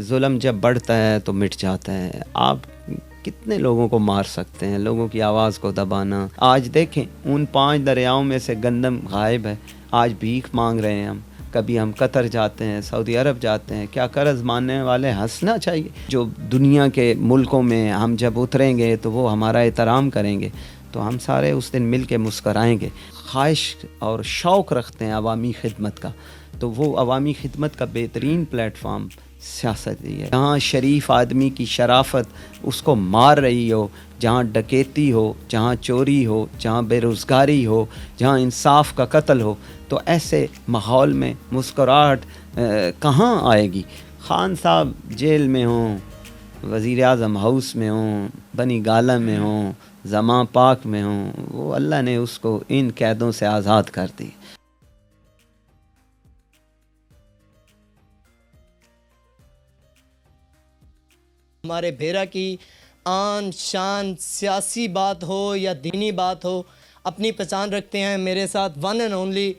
ظلم جب بڑھتا ہے تو مٹ جاتا ہے. آپ کتنے لوگوں کو مار سکتے ہیں؟ لوگوں کی آواز کو دبانا. آج دیکھیں ان 5 دریاؤں میں سے گندم غائب ہے. آج بھیک مانگ رہے ہیں ہم. کبھی ہم قطر جاتے ہیں، سعودی عرب جاتے ہیں. کیا قرض ماننے والے ہنسنا چاہیے. جو دنیا کے ملکوں میں ہم جب اتریں گے تو وہ ہمارا احترام کریں گے، تو ہم سارے اس دن مل کے مسکرائیں گے. خواہش اور شوق رکھتے ہیں عوامی خدمت کا، تو وہ عوامی خدمت کا بہترین پلیٹ فارم سیاست ہی ہے. جہاں شریف آدمی کی شرافت اس کو مار رہی ہو، جہاں ڈکیتی ہو، جہاں چوری ہو، جہاں بے روزگاری ہو، جہاں انصاف کا قتل ہو، تو ایسے ماحول میں مسکراہٹ کہاں آئے گی؟ خان صاحب جیل میں ہوں، وزیر اعظم ہاؤس میں ہوں، بنی گالہ میں ہوں، زماں پاک میں ہوں، وہ اللہ نے اس کو ان قیدوں سے آزاد کر دی. ہمارے بھیرا کی آن شان سیاسی بات ہو یا دینی بات ہو، اپنی پہچان رکھتے ہیں. میرے ساتھ ون اینڈ اونلی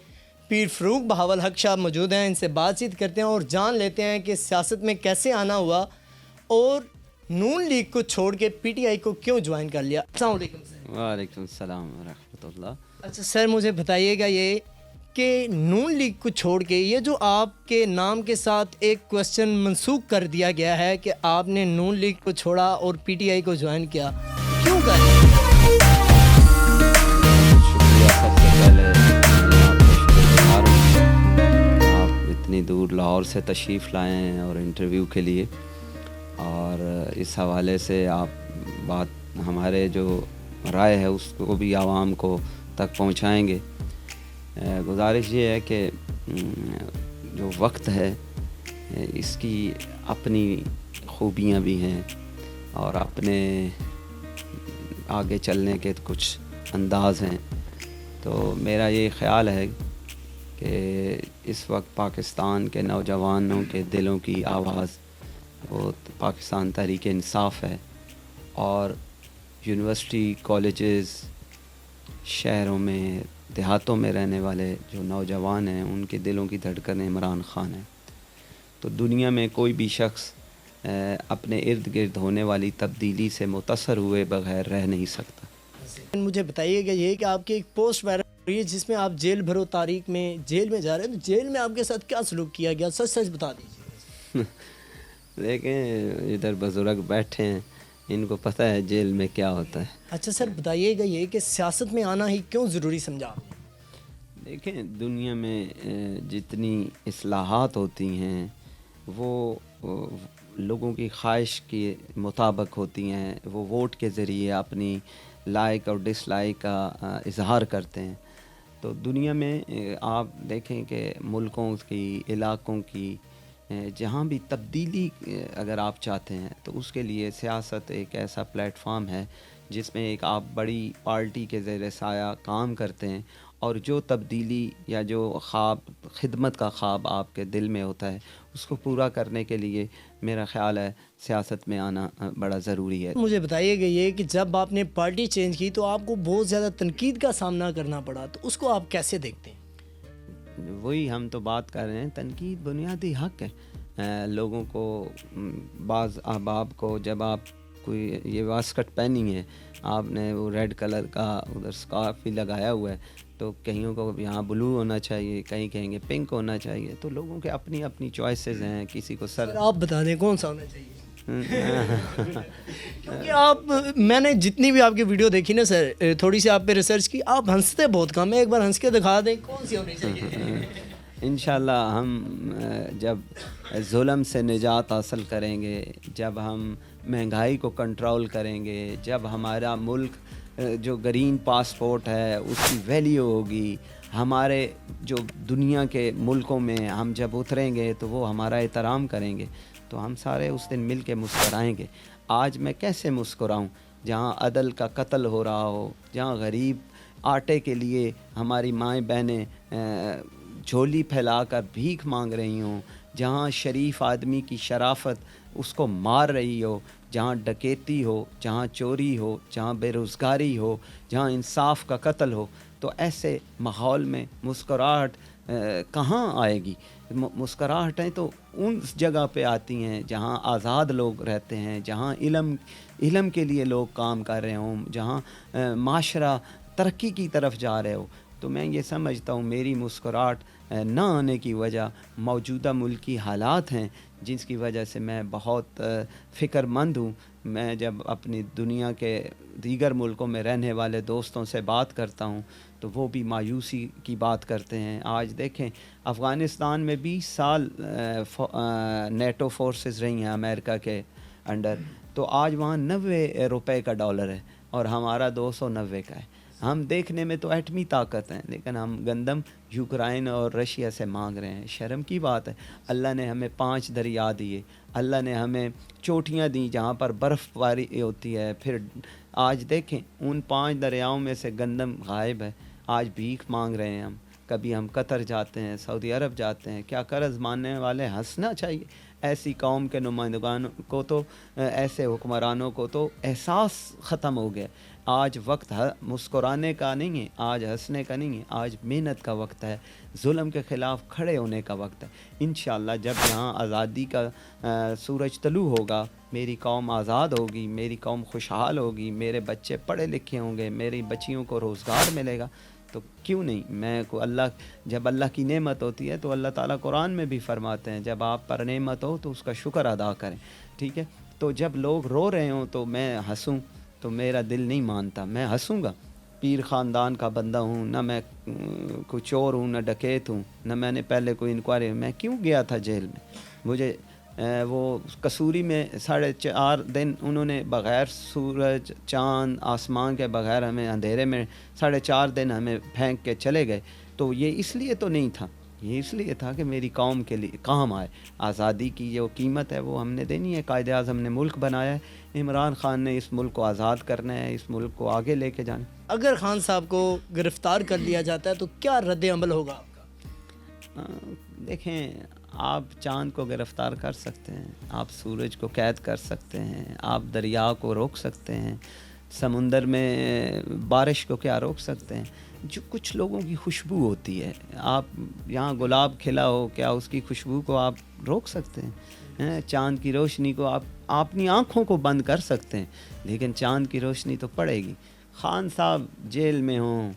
پیر فروغ بہاول حق صاحب موجود ہیں. ان سے بات چیت کرتے ہیں اور جان لیتے ہیں کہ سیاست میں کیسے آنا ہوا اور نون لیگ کو چھوڑ کے پی ٹی آئی کو کیوں جوائن کر لیا. السلام علیکم سر. وعلیکم السلام ورحمۃ اللہ. اچھا سر، مجھے بتائیے گا یہ کہ نون لیگ کو چھوڑ کے یہ جو آپ کے نام کے ساتھ ایک کوشچن منسوخ کر دیا گیا ہے کہ آپ نے نون لیگ کو چھوڑا اور پی ٹی آئی کو جوائن کیا، کیوں کر؟ شکریہ. سب سے پہلے آپ کا شکرگزار ہوں. آپ اتنی دور لاہور سے تشریف لائے ہیں اور انٹرویو کے لیے، اور اس حوالے سے آپ بات ہمارے جو رائے ہے اس کو بھی عوام کو تک پہنچائیں گے. گزارش یہ ہے کہ جو وقت ہے اس کی اپنی خوبیاں بھی ہیں اور اپنے آگے چلنے کے کچھ انداز ہیں. تو میرا یہ خیال ہے کہ اس وقت پاکستان کے نوجوانوں کے دلوں کی آواز وہ پاکستان تحریک انصاف ہے، اور یونیورسٹی، کالجز، شہروں میں، دیہاتوں میں رہنے والے جو نوجوان ہیں ان کے دلوں کی دھڑکن عمران خان ہے. تو دنیا میں کوئی بھی شخص اپنے ارد گرد ہونے والی تبدیلی سے متاثر ہوئے بغیر رہ نہیں سکتا. مجھے بتائیے گا یہ کہ آپ کی ایک پوسٹ وائرل ہو رہی ہے جس میں آپ جیل بھرو تاریخ میں جیل میں جا رہے ہیں، تو جیل میں آپ کے ساتھ کیا سلوک کیا گیا؟ سچ سچ بتا دیجیے. دیکھیں ادھر بزرگ بیٹھے ہیں، ان کو پتہ ہے جیل میں کیا ہوتا ہے. اچھا سر، بتائیے گا یہ کہ سیاست میں آنا ہی کیوں ضروری سمجھا؟ دیکھیں دنیا میں جتنی اصلاحات ہوتی ہیں وہ لوگوں کی خواہش کے مطابق ہوتی ہیں. وہ ووٹ کے ذریعے اپنی لائک اور ڈس لائک کا اظہار کرتے ہیں. تو دنیا میں آپ دیکھیں کہ ملکوں کی، علاقوں کی جہاں بھی تبدیلی اگر آپ چاہتے ہیں تو اس کے لیے سیاست ایک ایسا پلیٹ فارم ہے جس میں ایک آپ بڑی پارٹی کے زیر سایہ کام کرتے ہیں، اور جو تبدیلی یا جو خواب، خدمت کا خواب آپ کے دل میں ہوتا ہے اس کو پورا کرنے کے لیے میرا خیال ہے سیاست میں آنا بڑا ضروری ہے. مجھے بتائیے گا یہ کہ جب آپ نے پارٹی چینج کی تو آپ کو بہت زیادہ تنقید کا سامنا کرنا پڑا، تو اس کو آپ کیسے دیکھتے ہیں؟ وہی ہم تو بات کر رہے ہیں، تنقید بنیادی حق ہے. لوگوں کو، بعض احباب کو، جب آپ کوئی یہ واسکٹ پہنی ہے، آپ نے وہ ریڈ کلر کا ادھر سکارف بھی لگایا ہوا ہے، تو کئیوں کو یہاں بلو ہونا چاہیے، کہیں کہیں گے پنک ہونا چاہیے. تو لوگوں کے اپنی اپنی چوائسیز ہیں. کسی کو سر آپ بتا دیں کون سا ہونا چاہیے. کیونکہ آپ، میں نے جتنی بھی آپ کی ویڈیو دیکھی نا سر، تھوڑی سی آپ پہ ریسرچ کی، آپ ہنستے بہت کم ہے. ایک بار ہنس کے دکھا دیں کون سی ہونی چاہیے. انشاءاللہ ہم جب ظلم سے نجات حاصل کریں گے، جب ہم مہنگائی کو کنٹرول کریں گے، جب ہمارا ملک جو گرین پاسپورٹ ہے اس کی ویلیو ہوگی، ہمارے جو دنیا کے ملکوں میں ہم جب اتریں گے تو وہ ہمارا احترام کریں گے، تو ہم سارے اس دن مل کے مسکرائیں گے. آج میں کیسے مسکراؤں جہاں عدل کا قتل ہو رہا ہو، جہاں غریب آٹے کے لیے ہماری مائیں بہنیں جھولی پھیلا کر بھیک مانگ رہی ہوں، جہاں شریف آدمی کی شرافت اس کو مار رہی ہو، جہاں ڈکیتی ہو، جہاں چوری ہو، جہاں بے روزگاری ہو، جہاں انصاف کا قتل ہو. تو ایسے ماحول میں مسکراہٹ کہاں آئے گی؟ مسکراہٹیں تو ان جگہ پہ آتی ہیں جہاں آزاد لوگ رہتے ہیں، جہاں علم کے لیے لوگ کام کر رہے ہوں، جہاں معاشرہ ترقی کی طرف جا رہے ہو. تو میں یہ سمجھتا ہوں میری مسکراہٹ نہ آنے کی وجہ موجودہ ملکی حالات ہیں، جس کی وجہ سے میں بہت فکر مند ہوں. میں جب اپنی دنیا کے دیگر ملکوں میں رہنے والے دوستوں سے بات کرتا ہوں تو وہ بھی مایوسی کی بات کرتے ہیں. آج دیکھیں افغانستان میں 20 سال نیٹو فورسز رہی ہیں امریکہ کے انڈر، تو آج وہاں 90 روپے کا ڈالر ہے اور ہمارا 290 کا ہے. ہم دیکھنے میں تو ایٹمی طاقت ہیں، لیکن ہم گندم یوکرائن اور رشیا سے مانگ رہے ہیں. شرم کی بات ہے. اللہ نے ہمیں 5 دریا دیے، اللہ نے ہمیں چوٹیاں دیں جہاں پر برف باری ہوتی ہے. پھر آج دیکھیں ان 5 دریاؤں میں سے گندم غائب ہے. آج بھیک مانگ رہے ہیں ہم. کبھی ہم قطر جاتے ہیں، سعودی عرب جاتے ہیں. کیا قرض ماننے والے ہنسنا چاہیے. ایسی قوم کے نمائندگان کو تو، ایسے حکمرانوں کو تو احساس ختم ہو گیا. آج وقت مسکرانے کا نہیں ہے، آج ہنسنے کا نہیں ہے، آج محنت کا وقت ہے، ظلم کے خلاف کھڑے ہونے کا وقت ہے. انشاءاللہ جب یہاں آزادی کا سورج طلوع ہوگا، میری قوم آزاد ہوگی، میری قوم خوشحال ہوگی، میرے بچے پڑھے لکھے ہوں گے، میری بچیوں کو روزگار ملے گا، تو کیوں نہیں میں کو جب اللہ کی نعمت ہوتی ہے تو اللہ تعالیٰ قرآن میں بھی فرماتے ہیں جب آپ پر نعمت ہو تو اس کا شکر ادا کریں. ٹھیک ہے، تو جب لوگ رو رہے ہوں تو میں ہنسوں تو میرا دل نہیں مانتا. میں ہنسوں گا. پیر خاندان کا بندہ ہوں، نہ میں کوئی چور ہوں، نہ ڈکیت ہوں، نہ میں نے پہلے کوئی انکوائری. میں کیوں گیا تھا جیل میں؟ مجھے وہ کسوری میں 4.5 دن انہوں نے بغیر سورج چاند آسمان کے بغیر ہمیں اندھیرے میں 4.5 دن ہمیں پھینک کے چلے گئے. تو یہ اس لیے تو نہیں تھا، یہ اس لیے تھا کہ میری قوم کے لیے کام آئے. آزادی کی جو قیمت ہے وہ ہم نے دینی ہے. قائد اعظم نے ملک بنایا ہے، عمران خان نے اس ملک کو آزاد کرنا ہے، اس ملک کو آگے لے کے جانا. اگر خان صاحب کو گرفتار کر لیا جاتا ہے تو کیا رد عمل ہوگا آپ کا؟ دیکھیں، آپ چاند کو گرفتار کر سکتے ہیں، آپ سورج کو قید کر سکتے ہیں، آپ دریا کو روک سکتے ہیں، سمندر میں بارش کو کیا روک سکتے ہیں؟ جو کچھ لوگوں کی خوشبو ہوتی ہے، آپ یہاں گلاب کھلا ہو، کیا اس کی خوشبو کو آپ روک سکتے ہیں؟ چاند کی روشنی کو آپ اپنی آنکھوں کو بند کر سکتے ہیں، لیکن چاند کی روشنی تو پڑے گی. خان صاحب جیل میں ہوں،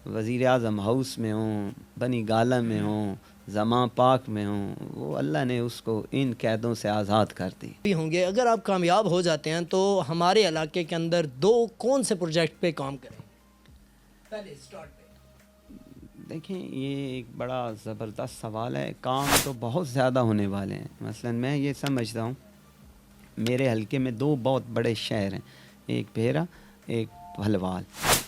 وزیر اعظم ہاؤس میں ہوں، بنی گالہ میں ہوں، زماں پاک میں ہوں، وہ اللہ نے اس کو ان قیدوں سے آزاد کر دی. بھی ہوں گے. اگر آپ کامیاب ہو جاتے ہیں تو ہمارے علاقے کے اندر 2 کون سے پروجیکٹ پہ کام کریں؟ پہلے سٹارٹ پہ دیکھیں، یہ ایک بڑا زبردست سوال ہے. کام تو بہت زیادہ ہونے والے ہیں. مثلا میں یہ سمجھتا ہوں میرے حلقے میں 2 بہت بڑے شہر ہیں، ایک بھیرا، ایک بھلوال.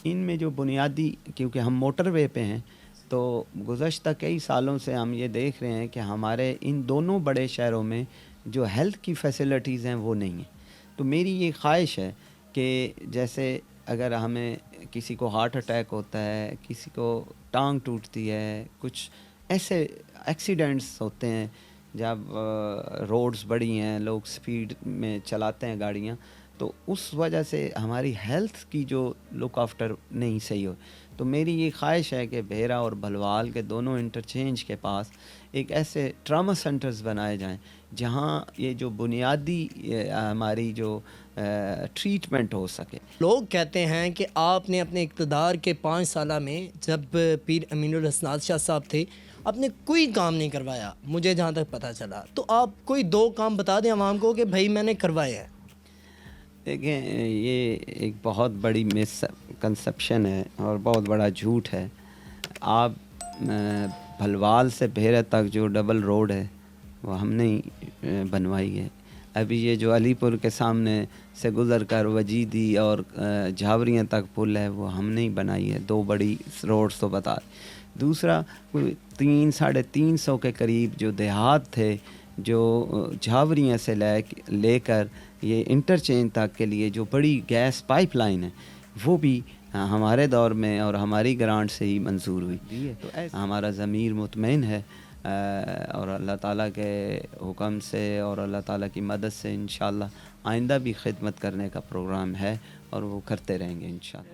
ان میں جو بنیادی، کیونکہ ہم موٹر وے پہ ہیں، تو گزشتہ کئی سالوں سے ہم یہ دیکھ رہے ہیں کہ ہمارے ان دونوں بڑے شہروں میں جو ہیلتھ کی فیسلٹیز ہیں وہ نہیں ہیں. تو میری یہ خواہش ہے کہ جیسے اگر ہمیں کسی کو ہارٹ اٹیک ہوتا ہے، کسی کو ٹانگ ٹوٹتی ہے، کچھ ایسے ایکسیڈنٹس ہوتے ہیں جب روڈز بڑی ہیں، لوگ سپیڈ میں چلاتے ہیں گاڑیاں، تو اس وجہ سے ہماری ہیلتھ کی جو لک آفٹر نہیں صحیح ہو. تو میری یہ خواہش ہے کہ بھیرا اور بھلوال کے دونوں انٹرچینج کے پاس ایک ایسے ٹراما سینٹرز بنائے جائیں جہاں یہ جو بنیادی ہماری جو ٹریٹمنٹ ہو سکے. لوگ کہتے ہیں کہ آپ نے اپنے اقتدار کے 5 سالہ میں، جب پیر امین الحسنات شاہ صاحب تھے، آپ نے کوئی کام نہیں کروایا مجھے جہاں تک پتہ چلا. تو آپ کوئی 2 کام بتا دیں عوام کو کہ بھائی میں نے کروایا ہے. دیکھیں، یہ ایک بہت بڑی مس کنسپشن ہے اور بہت بڑا جھوٹ ہے. آپ بھلوال سے بھیرا تک جو ڈبل روڈ ہے وہ ہم نے بنوائی ہے. ابھی یہ جو علی پور کے سامنے سے گزر کر وجیدی اور جھاوریاں تک پل ہے وہ ہم نے بنائی ہے. 2 بڑی روڈز تو بتا. دوسرا، کوئی 300-350 کے قریب جو دیہات تھے، جو جھاوریاں سے لے کر یہ انٹرچینج تک کے لیے جو بڑی گیس پائپ لائن ہے، وہ بھی ہمارے دور میں اور ہماری گرانٹ سے ہی منظور ہوئی. تو ہمارا ضمیر مطمئن ہے اور اللہ تعالیٰ کے حکم سے اور اللہ تعالیٰ کی مدد سے انشاءاللہ آئندہ بھی خدمت کرنے کا پروگرام ہے اور وہ کرتے رہیں گے انشاءاللہ.